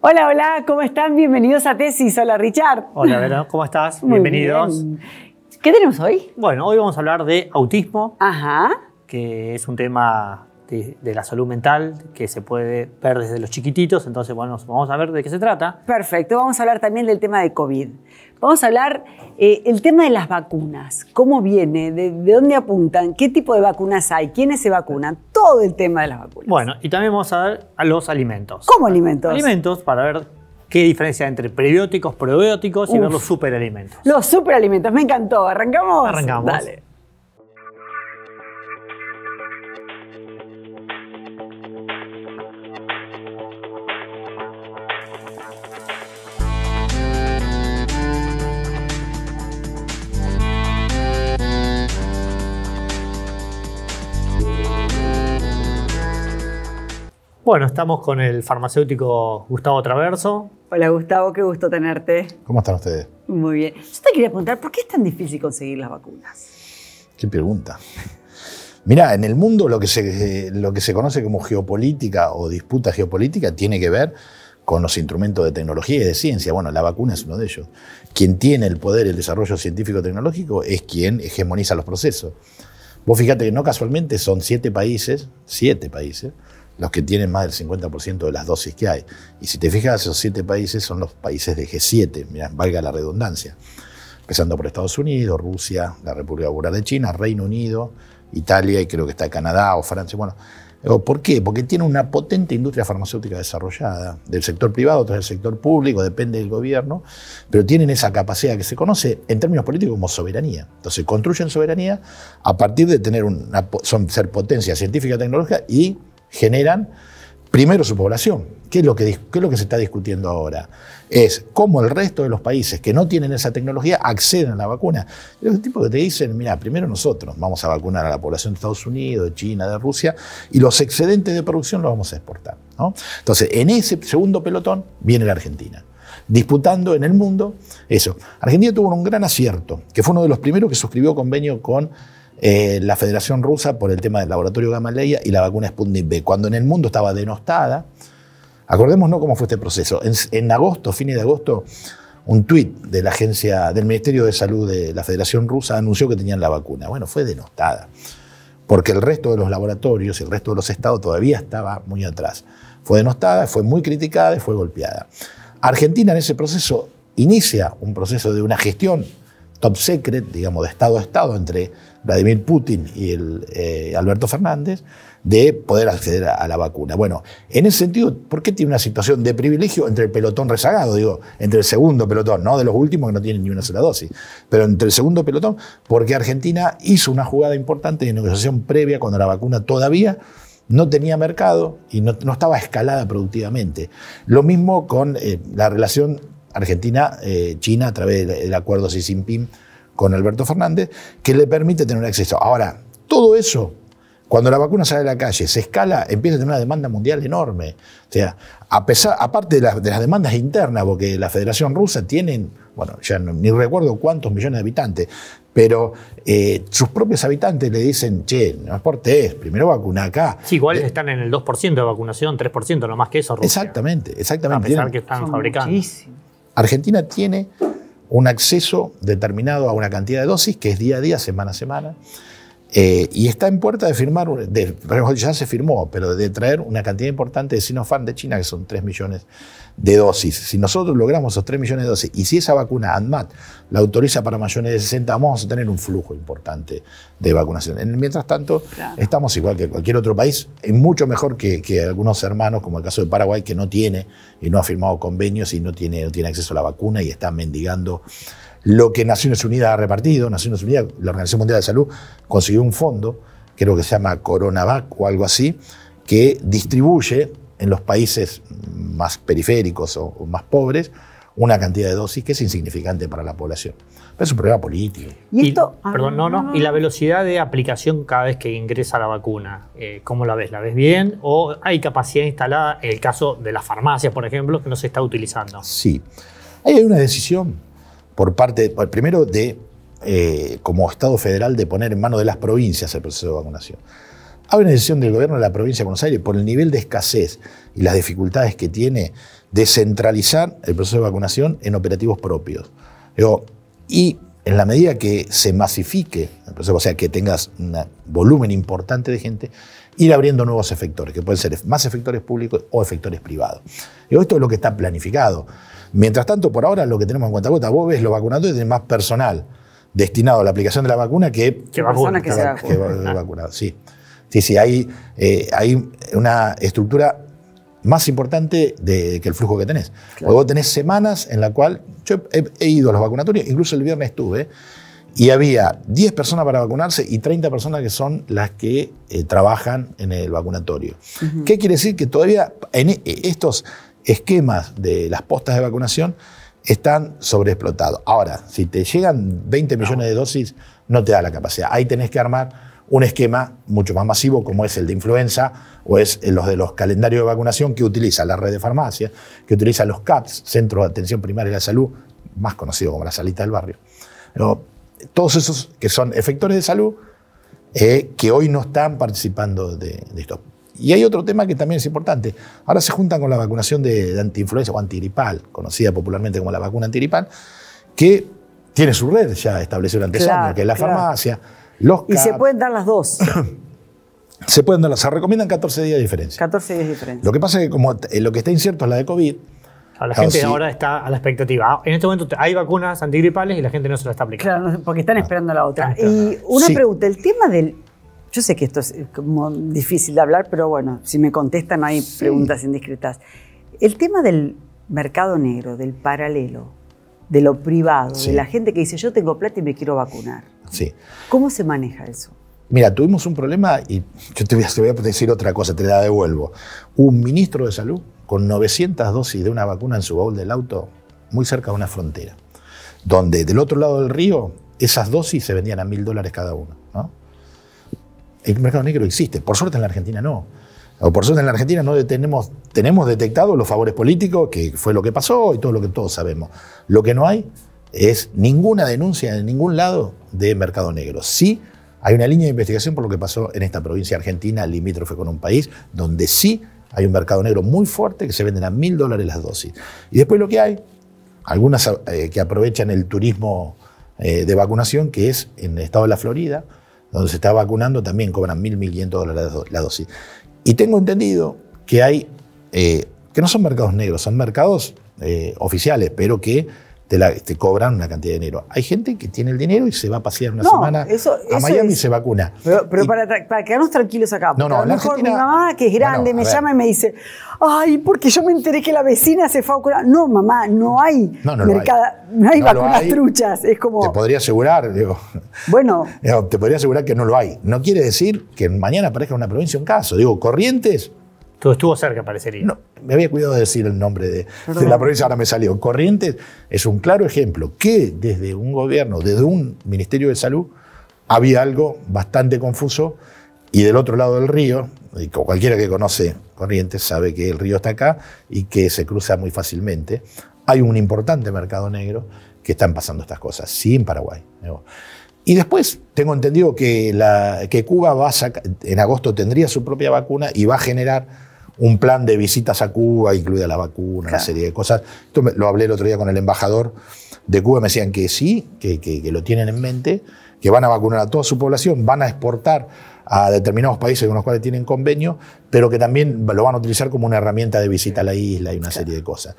Hola, hola, ¿cómo están? Bienvenidos a Tesis. Hola, Richard. Hola, Vera, ¿cómo estás? Muy Bienvenidos. bien. ¿Qué tenemos hoy? Bueno, hoy vamos a hablar de autismo, Ajá. que es un tema de la salud mental que se puede ver desde los chiquititos. Entonces, bueno, vamos a ver de qué se trata. Perfecto. Vamos a hablar también del tema de COVID. Vamos a hablar el tema de las vacunas. ¿Cómo viene? ¿De dónde apuntan? ¿Qué tipo de vacunas hay? ¿Quiénes se vacunan? Todo el tema de las vacunas. Bueno, y también vamos a ver a los alimentos. ¿Cómo alimentos? Alimentos para ver qué diferencia entre prebióticos, probióticos y ver los superalimentos. Los superalimentos. Me encantó. ¿Arrancamos? Arrancamos. Dale. Bueno, estamos con el farmacéutico Gustavo Traverso. Hola, Gustavo. Qué gusto tenerte. ¿Cómo están ustedes? Muy bien. Yo te quería preguntar, ¿por qué es tan difícil conseguir las vacunas? Qué pregunta. Mirá, en el mundo lo que se conoce como geopolítica o disputa geopolítica tiene que ver con los instrumentos de tecnología y de ciencia. Bueno, la vacuna es uno de ellos. Quien tiene el poder, el desarrollo científico-tecnológico es quien hegemoniza los procesos. Vos fíjate que no casualmente son 7 países, los que tienen más del 50% de las dosis que hay. Y si te fijas, esos 7 países son los países de G7, mirá, valga la redundancia. Empezando por Estados Unidos, Rusia, la República Popular de China, Reino Unido, Italia y creo que está Canadá o Francia. Bueno, ¿por qué? Porque tiene una potente industria farmacéutica desarrollada, del sector privado, otro del sector público, depende del gobierno, pero tienen esa capacidad que se conoce en términos políticos como soberanía. Entonces construyen soberanía a partir de tener ser potencia científica y tecnológica y generan primero su población. ¿Qué es lo que se está discutiendo ahora? Es cómo el resto de los países que no tienen esa tecnología acceden a la vacuna. Los tipos que te dicen, mira, primero nosotros vamos a vacunar a la población de Estados Unidos, de China, de Rusia, y los excedentes de producción los vamos a exportar, ¿no? Entonces, en ese segundo pelotón viene la Argentina, disputando en el mundo eso. Argentina tuvo un gran acierto, que fue uno de los primeros que suscribió convenio con la Federación Rusa por el tema del laboratorio Gamaleya y la vacuna Sputnik V, cuando en el mundo estaba denostada. Acordémonos cómo fue este proceso. En agosto, fines de agosto, un tuit de la agencia del Ministerio de Salud de la Federación Rusa anunció que tenían la vacuna. Bueno, fue denostada, porque el resto de los laboratorios y el resto de los estados todavía estaba muy atrás. Fue denostada, fue muy criticada y fue golpeada. Argentina en ese proceso inicia un proceso de una gestión top secret, digamos, de estado a estado entre Vladimir Putin y Alberto Fernández, de poder acceder a la vacuna. Bueno, en ese sentido, ¿por qué tiene una situación de privilegio entre el pelotón rezagado? Digo, entre el segundo pelotón, no de los últimos que no tienen ni una sola dosis, pero entre el segundo pelotón, porque Argentina hizo una jugada importante de negociación previa cuando la vacuna todavía no tenía mercado y no estaba escalada productivamente. Lo mismo con la relación Argentina-China a través del acuerdo Xi Jinping con Alberto Fernández, que le permite tener acceso. Ahora, todo eso, cuando la vacuna sale a la calle, se escala, empieza a tener una demanda mundial enorme. O sea, aparte de las demandas internas, porque la Federación Rusa tiene, bueno, ya ni recuerdo cuántos millones de habitantes, pero sus propios habitantes le dicen, che, no exportes, primero vacuna acá. Sí, igual están en el 2% de vacunación, 3%, no más que eso, Rusia. Exactamente. A pesar que están fabricando. Muchísimo. Argentina tiene un acceso determinado a una cantidad de dosis que es día a día, semana a semana, y está en puerta de firmar, ya se firmó, pero de traer una cantidad importante de Sinopharm de China, que son 3 millones de dosis. Si nosotros logramos esos 3 millones de dosis, y si esa vacuna ANMAT la autoriza para mayores de 60, vamos a tener un flujo importante de vacunación. Mientras tanto, claro, estamos igual que cualquier otro país, mucho mejor que algunos hermanos, como el caso de Paraguay, que no tiene y no ha firmado convenios y no tiene acceso a la vacuna y está mendigando lo que Naciones Unidas ha repartido. Naciones Unidas, la Organización Mundial de Salud, consiguió un fondo, creo que se llama CoronaVac o algo así, que distribuye en los países más periféricos o más pobres una cantidad de dosis que es insignificante para la población. Pero es un problema político. ¿Y esto? Y la velocidad de aplicación cada vez que ingresa la vacuna, ¿cómo la ves? ¿La ves bien? ¿O hay capacidad instalada en el caso de las farmacias, por ejemplo, que no se está utilizando? Sí. Ahí hay una decisión por parte, primero, como Estado federal, de poner en manos de las provincias el proceso de vacunación. Hay una decisión del gobierno de la provincia de Buenos Aires, por el nivel de escasez y las dificultades que tiene, de centralizar el proceso de vacunación en operativos propios. Y en la medida que se masifique el proceso, o sea, que tengas un volumen importante de gente, ir abriendo nuevos efectores, que pueden ser más efectores públicos o efectores privados. Esto es lo que está planificado. Mientras tanto, por ahora, lo que tenemos en cuenta, vos ves los vacunatorios tienen más personal destinado a la aplicación de la vacuna que personas que se vacunan. Sí, hay una estructura más importante que el flujo que tenés. Claro. Porque vos tenés semanas en la cual yo he ido a los vacunatorios, incluso el viernes estuve, y había 10 personas para vacunarse y 30 personas que son las que trabajan en el vacunatorio. Uh-huh. ¿Qué quiere decir? Que todavía en estos esquemas de las postas de vacunación están sobreexplotados. Ahora, si te llegan 20 millones de dosis, no te da la capacidad. Ahí tenés que armar un esquema mucho más masivo, como es el de influenza o es los de los calendarios de vacunación que utiliza la red de farmacias, que utiliza los CAPS, Centros de Atención Primaria de la Salud, más conocido como la salita del barrio. Todos esos que son efectores de salud que hoy no están participando de esto. Y hay otro tema que también es importante. Ahora se juntan con la vacunación de antiinfluenza o antigripal, conocida popularmente como la vacuna antigripal, que tiene su red ya establecida durante años, que es la farmacia. Y se pueden dar las dos. Se recomiendan 14 días de diferencia. 14 días de diferencia. Lo que pasa es que como lo que está incierto es la de COVID. La gente ahora está a la expectativa. En este momento hay vacunas antigripales y la gente no se la está aplicando. Claro, porque están esperando la otra. Y una pregunta, el tema del... Yo sé que esto es como difícil de hablar, pero bueno, si me contestan no hay preguntas indiscretas. El tema del mercado negro, del paralelo, de lo privado, de la gente que dice yo tengo plata y me quiero vacunar. Sí. ¿Cómo se maneja eso? Mira, tuvimos un problema y yo te voy a decir otra cosa, te la devuelvo. Un ministro de salud con 900 dosis de una vacuna en su baúl del auto, muy cerca de una frontera, donde del otro lado del río esas dosis se vendían a $1.000 cada uno, ¿no? El mercado negro existe, por suerte en la Argentina no. O por suerte en la Argentina no tenemos detectado los favores políticos, que fue lo que pasó y todo lo que todos sabemos. Lo que no hay es ninguna denuncia de ningún lado de mercado negro. Sí hay una línea de investigación por lo que pasó en esta provincia argentina, limítrofe con un país, donde sí hay un mercado negro muy fuerte que se venden a $1.000 las dosis. Y después lo que hay, algunas que aprovechan el turismo de vacunación, que es en el estado de la Florida, donde se está vacunando, también cobran $1.500 la dosis. Y tengo entendido que hay, que no son mercados negros, son mercados oficiales, pero que te cobran una cantidad de dinero. Hay gente que tiene el dinero y se va a pasear una semana a Miami y se vacuna. Pero para quedarnos tranquilos acá, no, a lo mejor mi mamá, que es grande, me llama y me dice, ay, porque yo me enteré que la vecina se fue a vacunar. No, mamá, no hay vacunas truchas. Es como... Te podría asegurar, te podría asegurar que no lo hay. No quiere decir que mañana aparezca en una provincia un caso. Corrientes... Todo estuvo cerca, parecería. No, me había cuidado de decir el nombre de la provincia, ahora me salió. Corrientes es un claro ejemplo que desde un gobierno, desde un Ministerio de Salud, había algo bastante confuso y del otro lado del río, y cualquiera que conoce Corrientes sabe que el río está acá y que se cruza muy fácilmente. Hay un importante mercado negro que están pasando estas cosas, sí en Paraguay. Y después tengo entendido que Cuba en agosto tendría su propia vacuna y va a generar un plan de visitas a Cuba, incluida la vacuna, una serie de cosas. Esto lo hablé el otro día con el embajador de Cuba, me decían que sí, que lo tienen en mente, que van a vacunar a toda su población, van a exportar a determinados países con los cuales tienen convenio, pero que también lo van a utilizar como una herramienta de visita a la isla y una serie de cosas.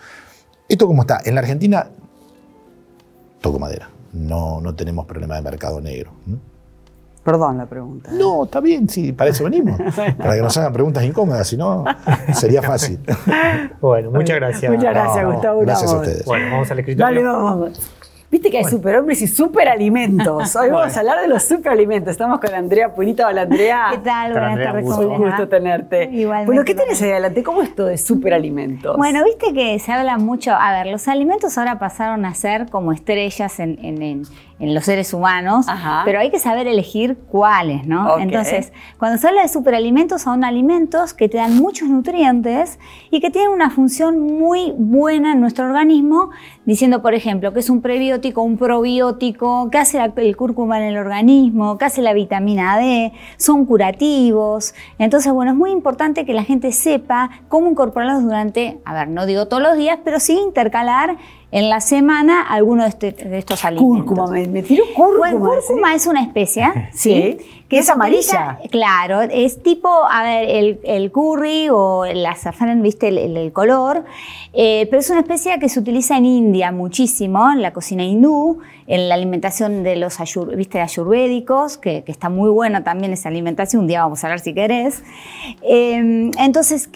¿Esto cómo está? En la Argentina, toco madera, no tenemos problema de mercado negro. Perdón la pregunta. No, está bien, sí, para eso venimos. Para que nos hagan preguntas incómodas, si no, sería fácil. Bueno, muchas gracias. Muchas gracias, Gustavo. Gracias a ustedes. Bueno, vamos al escritorio. Dale, vamos. Viste que hay superhombres y superalimentos. Hoy vamos a hablar de los superalimentos. Estamos con Andrea Purita. Hola, Andrea. ¿Qué tal? Buenas tardes. Un gusto tenerte. Igualmente. Bueno, ¿qué tenés ahí adelante? ¿Cómo es esto de superalimentos? Bueno, viste que se habla mucho. A ver, los alimentos ahora pasaron a ser como estrellas en los seres humanos, pero hay que saber elegir cuáles, ¿no? Okay. Entonces, cuando se habla de superalimentos, son alimentos que te dan muchos nutrientes y que tienen una función muy buena en nuestro organismo, diciendo, por ejemplo, que es un prebiótico prebiótico, un probiótico, qué hace el cúrcuma en el organismo, qué hace la vitamina D, son curativos. Entonces, bueno, es muy importante que la gente sepa cómo incorporarlos durante, a ver, no digo todos los días, pero sí intercalar en la semana alguno de estos alimentos. Cúrcuma, me tiró cúrcuma. Bueno, cúrcuma es una especia, ¿sí? Que es amarilla. Claro, es tipo, a ver, el curry o el azafrán, ¿viste? El color. Pero es una especia que se utiliza en India muchísimo, en la cocina hindú, en la alimentación de los ayurvédicos, que está muy buena también esa alimentación. Un día vamos a hablar si querés. Entonces,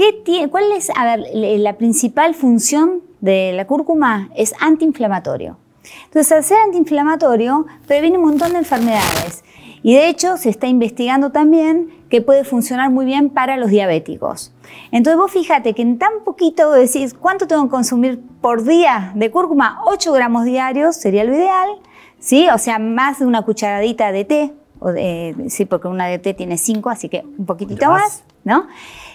¿cuál es, a ver, la principal función de la cúrcuma? Es antiinflamatorio. Entonces, al ser antiinflamatorio, previene un montón de enfermedades. Y de hecho, se está investigando también que puede funcionar muy bien para los diabéticos. Entonces, vos fíjate que en tan poquito decís, ¿cuánto tengo que consumir por día de cúrcuma? 8 gramos diarios sería lo ideal, ¿sí? O sea, más de una cucharadita de té. Sí, porque una de té tiene 5, así que un poquitito más, ¿no?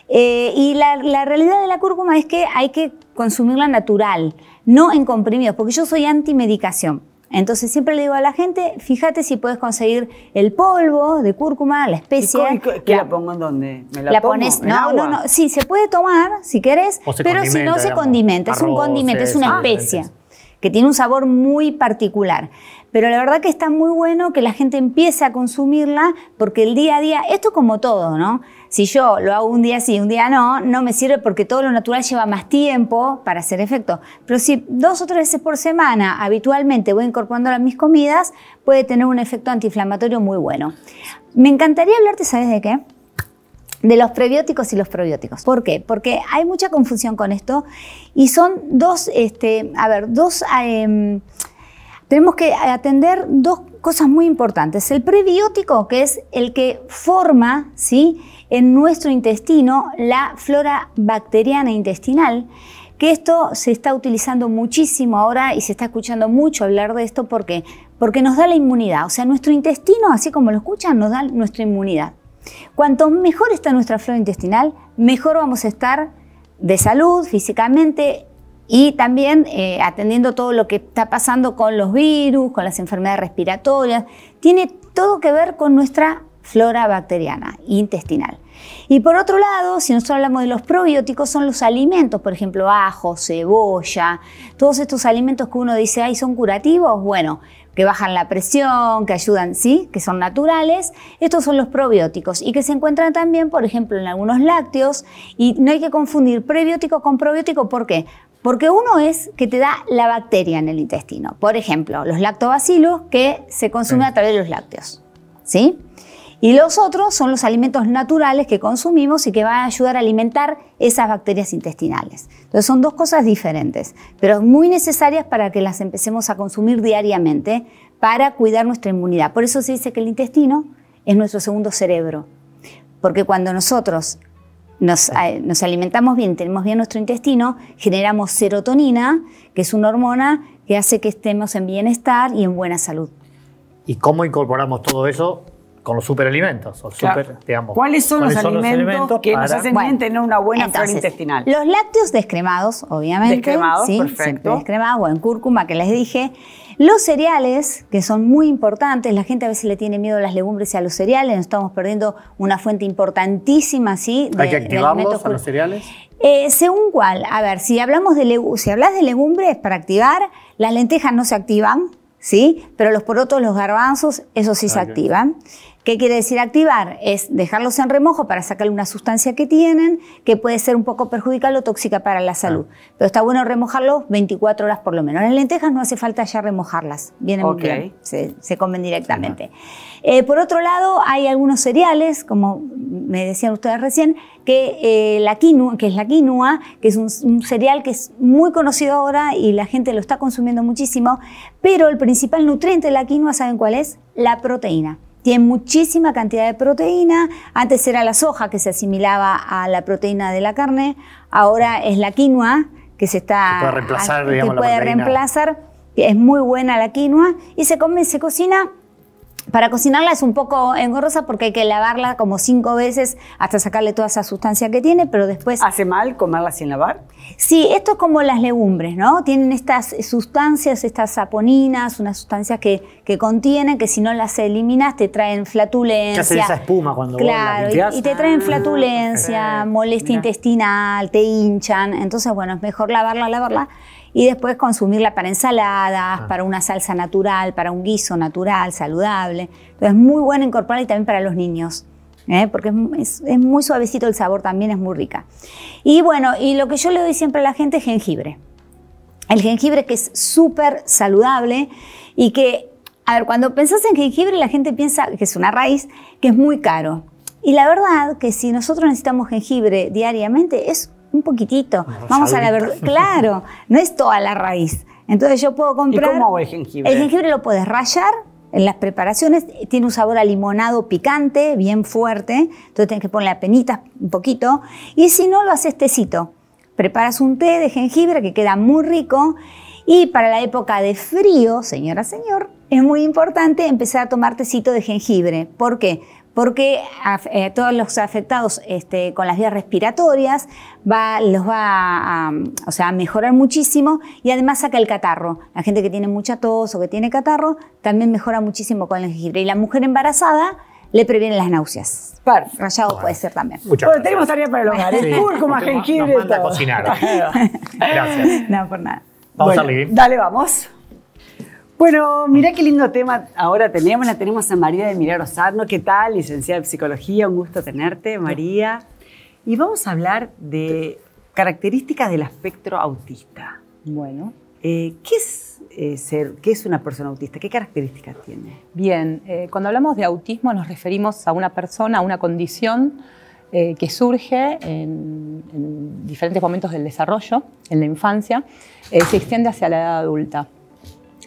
Y la realidad de la cúrcuma es que hay que consumirla natural, no en comprimidos, porque yo soy antimedicación. Entonces siempre le digo a la gente, fíjate si puedes conseguir el polvo de cúrcuma, la especia. ¿Qué la pongo en dónde? ¿Me la pones? No. Sí, se puede tomar si querés, pero si no se condimenta. Es un condimento, es una especia que tiene un sabor muy particular. Pero la verdad que está muy bueno que la gente empiece a consumirla, porque el día a día, esto es como todo, ¿no? Si yo lo hago un día sí, un día no me sirve, porque todo lo natural lleva más tiempo para hacer efecto. Pero si 2 o 3 veces por semana habitualmente voy incorporándola a mis comidas, puede tener un efecto antiinflamatorio muy bueno. Me encantaría hablarte, ¿sabes de qué? De los prebióticos y los probióticos. ¿Por qué? Porque hay mucha confusión con esto y son tenemos que atender 2 cosas muy importantes. El prebiótico, que es el que forma, ¿sí?, en nuestro intestino la flora bacteriana intestinal, que esto se está utilizando muchísimo ahora y se está escuchando mucho hablar de esto. ¿Por qué? Porque nos da la inmunidad. O sea, nuestro intestino, así como lo escuchan, nos da nuestra inmunidad. Cuanto mejor está nuestra flora intestinal, mejor vamos a estar de salud físicamente, y también atendiendo todo lo que está pasando con los virus, con las enfermedades respiratorias. Tiene todo que ver con nuestra flora bacteriana intestinal. Y por otro lado, si nosotros hablamos de los probióticos, son los alimentos, por ejemplo, ajo, cebolla, todos estos alimentos que uno dice, ay, ¿son curativos? Bueno, que bajan la presión, que ayudan, sí, que son naturales. Estos son los probióticos y que se encuentran también, por ejemplo, en algunos lácteos. Y no hay que confundir prebiótico con probiótico. ¿Por qué? Porque uno es que te da la bacteria en el intestino. Por ejemplo, los lactobacilos, que se consumen a través de los lácteos, ¿sí? Y los otros son los alimentos naturales que consumimos y que van a ayudar a alimentar esas bacterias intestinales. Entonces son 2 cosas diferentes, pero muy necesarias para que las empecemos a consumir diariamente para cuidar nuestra inmunidad. Por eso se dice que el intestino es nuestro segundo cerebro, porque cuando nosotros nos alimentamos bien, tenemos bien nuestro intestino, generamos serotonina, que es una hormona que hace que estemos en bienestar y en buena salud. ¿Y cómo incorporamos todo eso con los superalimentos? Digamos, ¿Cuáles son los alimentos que nos hacen bien tener una buena flora intestinal? Los lácteos descremados, obviamente. Descremados, ¿sí? Perfecto. Siempre descremados, o en cúrcuma, que les dije. Los cereales, que son muy importantes. La gente a veces le tiene miedo a las legumbres y a los cereales. Nos estamos perdiendo una fuente importantísima, ¿sí? ¿Hay que activarlos a los cereales? Según cuál. A ver, si hablas de legumbres para activar, las lentejas no se activan, ¿sí? Pero los porotos, los garbanzos, esos sí se activan. ¿Qué quiere decir activar? Es dejarlos en remojo para sacarle una sustancia que tienen, que puede ser un poco perjudicial o tóxica para la salud. Pero está bueno remojarlos 24 horas por lo menos. Las lentejas no hace falta ya remojarlas. Vienen bien, se comen directamente. Por otro lado, hay algunos cereales, como me decían ustedes recién, que es la quinoa, que es un cereal que es muy conocido ahora y la gente lo está consumiendo muchísimo, pero el principal nutriente de la quinoa, ¿saben cuál es? La proteína. Tiene muchísima cantidad de proteína. Antes era la soja, que se asimilaba a la proteína de la carne. Ahora es la quinoa, que se está... Que puede reemplazar, digamos, que puede reemplazar. Es muy buena la quinoa. Y se cocina Para cocinarla es un poco engorrosa porque hay que lavarla como 5 veces hasta sacarle toda esa sustancia que tiene, pero después... ¿Hace mal comerla sin lavar? Sí, esto es como las legumbres, ¿no? Tienen estas sustancias, estas saponinas, unas sustancias que contienen, que si no las eliminas te traen flatulencia. Que hacen esa espuma cuando claro, vos la limpiás. y te traen flatulencia, molestia intestinal, te hinchan. Entonces, bueno, es mejor lavarla. Y después consumirla para ensaladas, para una salsa natural, para un guiso natural, saludable. Entonces es muy bueno incorporarla y también para los niños, porque es muy suavecito el sabor, también es muy rica. Y bueno, y lo que yo le doy siempre a la gente es jengibre. El jengibre que es súper saludable y que, a ver, cuando pensás en jengibre la gente piensa que es una raíz, que es muy caro. Y la verdad que si nosotros necesitamos jengibre diariamente es un poquitito. Vamos a la verdad. Claro, no es toda la raíz. Entonces yo puedo comprar... ¿Y cómo hago el jengibre? El jengibre lo puedes rallar en las preparaciones. Tiene un sabor a limonado picante, bien fuerte. Entonces tienes que ponerle apenitas un poquito. Y si no, lo haces tecito. Preparas un té de jengibre que queda muy rico. Y para la época de frío, señora, señor, es muy importante empezar a tomar tecito de jengibre. ¿Por qué? Porque todos los afectados con las vías respiratorias los va a mejorar muchísimo y además saca el catarro. La gente que tiene mucha tos o que tiene catarro también mejora muchísimo con el jengibre. Y la mujer embarazada le previene las náuseas. Perfecto. Rallado puede ser también. Bueno, tenemos tarea para el hogar. Sí. Cúrcuma, jengibre. Nos manda a todo. cocinar. Gracias. No, por nada. Vamos Bueno, a Living. Dale, vamos. Bueno, mirá qué lindo tema ahora tenemos. La tenemos a María del Milagro Sarno. ¿Qué tal? Licenciada en Psicología. Un gusto tenerte, María. Y vamos a hablar de características del espectro autista. Bueno. ¿Qué es una persona autista? ¿Qué características tiene? Bien, cuando hablamos de autismo nos referimos a una persona, a una condición que surge en diferentes momentos del desarrollo, en la infancia, se extiende hacia la edad adulta.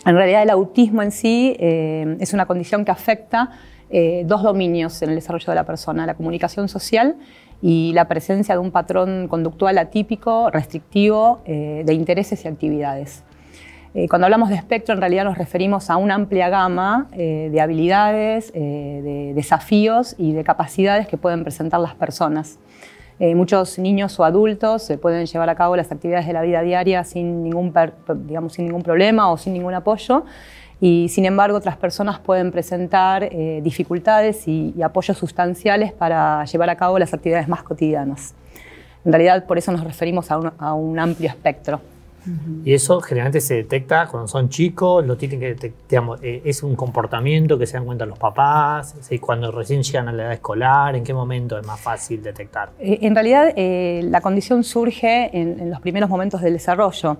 En realidad el autismo en sí es una condición que afecta 2 dominios en el desarrollo de la persona, la comunicación social y la presencia de un patrón conductual atípico, restrictivo, de intereses y actividades. Cuando hablamos de espectro, en realidad nos referimos a una amplia gama de habilidades, de desafíos y de capacidades que pueden presentar las personas. Muchos niños o adultos pueden llevar a cabo las actividades de la vida diaria sin ningún problema o sin ningún apoyo. Y sin embargo, otras personas pueden presentar dificultades y apoyos sustanciales para llevar a cabo las actividades más cotidianas. En realidad, por eso nos referimos a un amplio espectro. Y eso generalmente se detecta cuando son chicos, lo tienen que digamos, es un comportamiento que se dan cuenta los papás, cuando recién llegan a la edad escolar, ¿en qué momento es más fácil detectar? En realidad la condición surge en los primeros momentos del desarrollo.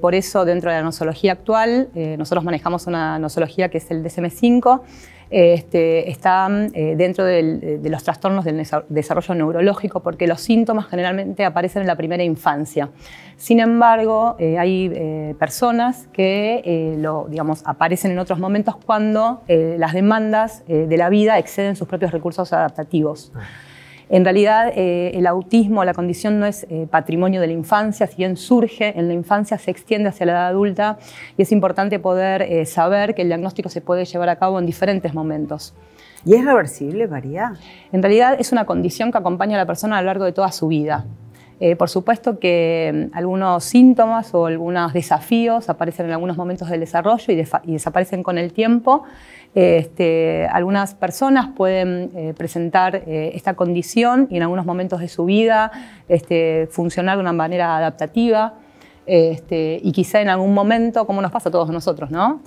Por eso dentro de la nosología actual nosotros manejamos una nosología que es el DSM-5, está dentro de los trastornos del desarrollo neurológico porque los síntomas generalmente aparecen en la primera infancia. Sin embargo, hay personas que aparecen en otros momentos cuando las demandas de la vida exceden sus propios recursos adaptativos. En realidad, el autismo, la condición no es patrimonio de la infancia, si bien surge en la infancia, se extiende hacia la edad adulta y es importante poder saber que el diagnóstico se puede llevar a cabo en diferentes momentos. ¿Y es reversible, María? En realidad es una condición que acompaña a la persona a lo largo de toda su vida. Por supuesto que algunos síntomas o algunos desafíos aparecen en algunos momentos del desarrollo y desaparecen con el tiempo. Algunas personas pueden presentar esta condición y en algunos momentos de su vida funcionar de una manera adaptativa y quizá en algún momento, como nos pasa a todos nosotros, ¿no?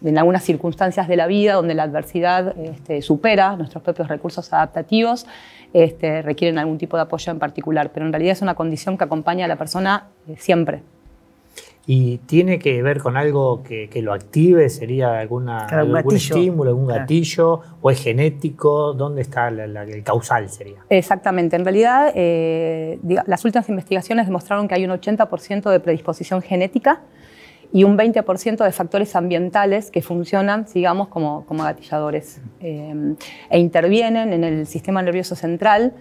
En algunas circunstancias de la vida donde la adversidad supera nuestros propios recursos adaptativos, requieren algún tipo de apoyo en particular, pero en realidad es una condición que acompaña a la persona siempre. ¿Y tiene que ver con algo que lo active? ¿Sería algún estímulo, algún gatillo? ¿O es genético? ¿Dónde está el causal sería? Exactamente. En realidad, las últimas investigaciones demostraron que hay un 80% de predisposición genética y un 20% de factores ambientales que funcionan, digamos, como gatilladores e intervienen en el sistema nervioso central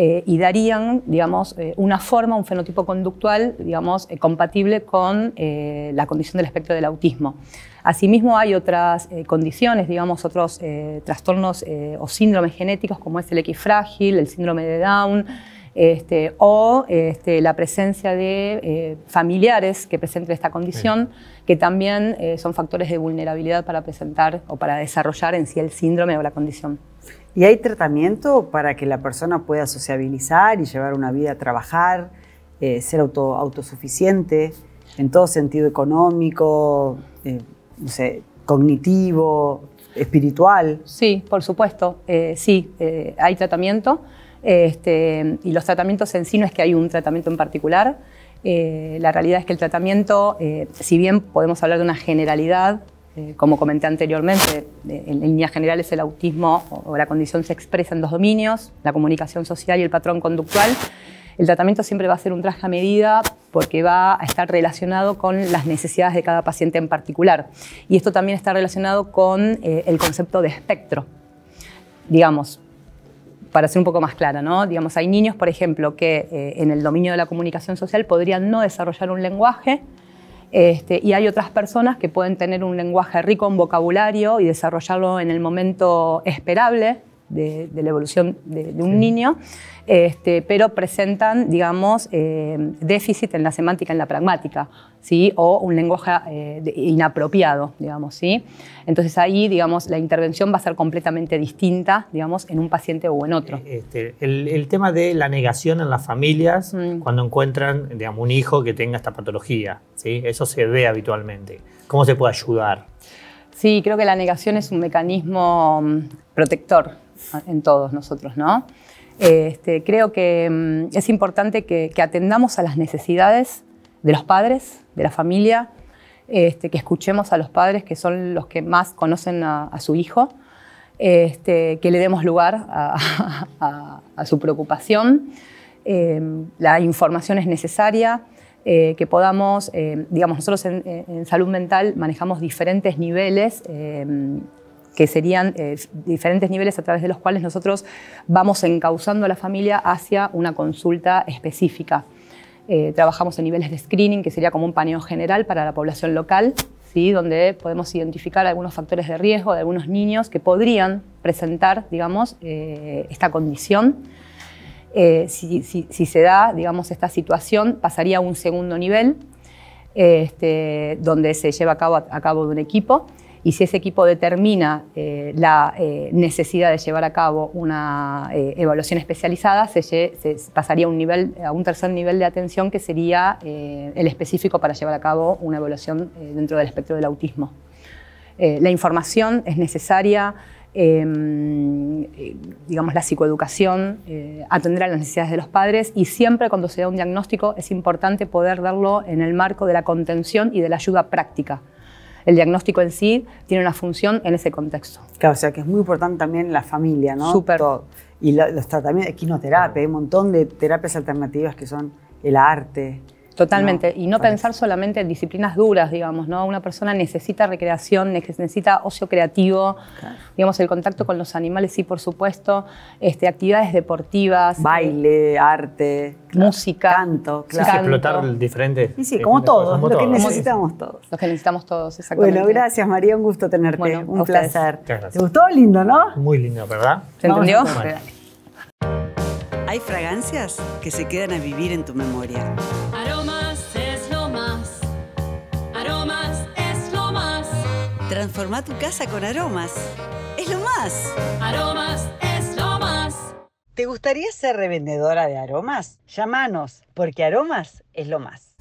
y darían, digamos, una forma, un fenotipo conductual, digamos, compatible con la condición del espectro del autismo. Asimismo, hay otras condiciones, digamos, otros trastornos o síndromes genéticos, como es el X frágil, el síndrome de Down, o la presencia de familiares que presenten esta condición, que también son factores de vulnerabilidad para presentar o para desarrollar en sí el síndrome o la condición. ¿Y hay tratamiento para que la persona pueda sociabilizar y llevar una vida a trabajar, ser autosuficiente en todo sentido económico, no sé, cognitivo, espiritual? Sí, por supuesto, sí, hay tratamiento. Y los tratamientos en sí no es que hay un tratamiento en particular. La realidad es que el tratamiento, si bien podemos hablar de una generalidad, como comenté anteriormente, en líneas generales el autismo o la condición se expresa en dos dominios, la comunicación social y el patrón conductual. El tratamiento siempre va a ser un traje a medida porque va a estar relacionado con las necesidades de cada paciente en particular. Y esto también está relacionado con el concepto de espectro. Digamos, para ser un poco más clara, ¿no? Digamos, hay niños, por ejemplo, que en el dominio de la comunicación social podrían no desarrollar un lenguaje, y hay otras personas que pueden tener un lenguaje rico en vocabulario y desarrollarlo en el momento esperable de la evolución de un niño, pero presentan, digamos, déficit en la semántica, en la pragmática, ¿sí? O un lenguaje inapropiado, digamos, ¿sí? Entonces ahí, digamos, la intervención va a ser completamente distinta, digamos, en un paciente o en otro. El tema de la negación en las familias cuando encuentran, digamos, un hijo que tenga esta patología, ¿sí? Eso se ve habitualmente. ¿Cómo se puede ayudar? Sí, creo que la negación es un mecanismo protector en todos nosotros, ¿no? Creo que es importante que atendamos a las necesidades de los padres, de la familia, que escuchemos a los padres, que son los que más conocen a su hijo, que le demos lugar a su preocupación. La información es necesaria, que podamos, digamos, nosotros en salud mental manejamos diferentes niveles, que serían diferentes niveles a través de los cuales nosotros vamos encauzando a la familia hacia una consulta específica. Trabajamos en niveles de screening, que sería como un paneo general para la población local, ¿sí? Donde podemos identificar algunos factores de riesgo de algunos niños que podrían presentar, digamos, esta condición. Si se da, digamos, esta situación, pasaría a un segundo nivel, donde se lleva a cabo de un equipo. Y si ese equipo determina la necesidad de llevar a cabo una evaluación especializada, se pasaría a un tercer nivel de atención, que sería el específico para llevar a cabo una evaluación dentro del espectro del autismo. La información es necesaria, digamos, la psicoeducación, atender a las necesidades de los padres, y siempre cuando se da un diagnóstico es importante poder darlo en el marco de la contención y de la ayuda práctica. El diagnóstico en sí tiene una función en ese contexto. Claro, o sea que es muy importante también la familia, ¿no? Súper. Y los tratamientos, quinoterapia, hay un montón de terapias alternativas que son el arte. Totalmente, y no pensar solamente en disciplinas duras, digamos, ¿no? Una persona necesita recreación, necesita ocio creativo, claro. Digamos, el contacto con los animales, sí, por supuesto, actividades deportivas. Baile, arte, música. Canto, claro. Sí, explotar diferentes. Sí, como todos, lo que necesitamos todos. Lo que necesitamos todos, exactamente. Bueno, gracias María, un gusto tenerte, bueno, un placer. ¿Te gustó? Lindo, ¿no? Muy lindo, ¿verdad? ¿Se entendió? Bueno. Hay fragancias que se quedan a vivir en tu memoria. Aromas es lo más. Aromas es lo más. Transforma tu casa con aromas. Es lo más. Aromas es lo más. ¿Te gustaría ser revendedora de aromas? Llámanos, porque aromas es lo más.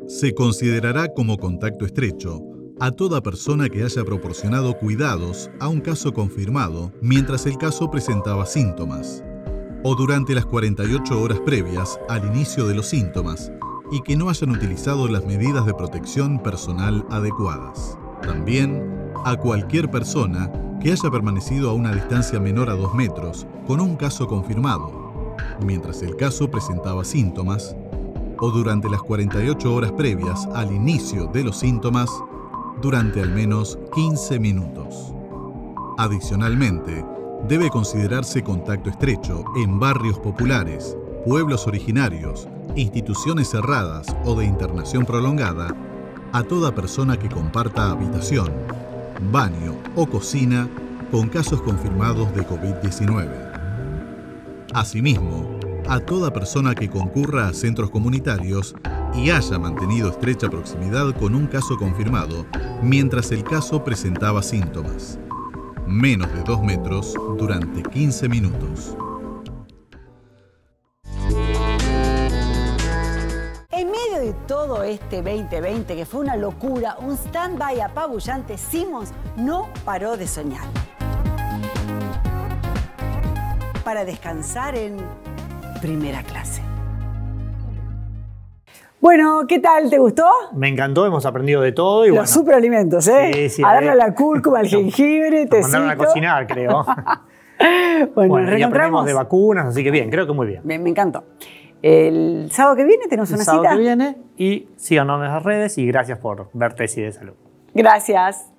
Se considerará como contacto estrecho a toda persona que haya proporcionado cuidados a un caso confirmado mientras el caso presentaba síntomas, o durante las 48 horas previas al inicio de los síntomas, y que no hayan utilizado las medidas de protección personal adecuadas. También a cualquier persona que haya permanecido a una distancia menor a 2 metros con un caso confirmado, mientras el caso presentaba síntomas, o durante las 48 horas previas al inicio de los síntomas, durante al menos 15 minutos. Adicionalmente, debe considerarse contacto estrecho en barrios populares, pueblos originarios, instituciones cerradas o de internación prolongada a toda persona que comparta habitación, baño o cocina con casos confirmados de COVID-19. Asimismo, a toda persona que concurra a centros comunitarios y haya mantenido estrecha proximidad con un caso confirmado mientras el caso presentaba síntomas. Menos de 2 metros durante 15 minutos. En medio de todo este 2020, que fue una locura, un stand-by apabullante, Simmons no paró de soñar. Para descansar en primera clase. Bueno, ¿qué tal? ¿Te gustó? Me encantó, hemos aprendido de todo. Y Los superalimentos, ¿eh? Sí, sí, a darle la cúrcuma, al jengibre, nos tecito. mandaron a cocinar, creo. Bueno, y aprendimos de vacunas, así que bien, creo que muy bien. Me encantó. El sábado que viene tenemos una El sábado cita. que viene y síganos en las redes y gracias por ver Tesis de Salud. Gracias.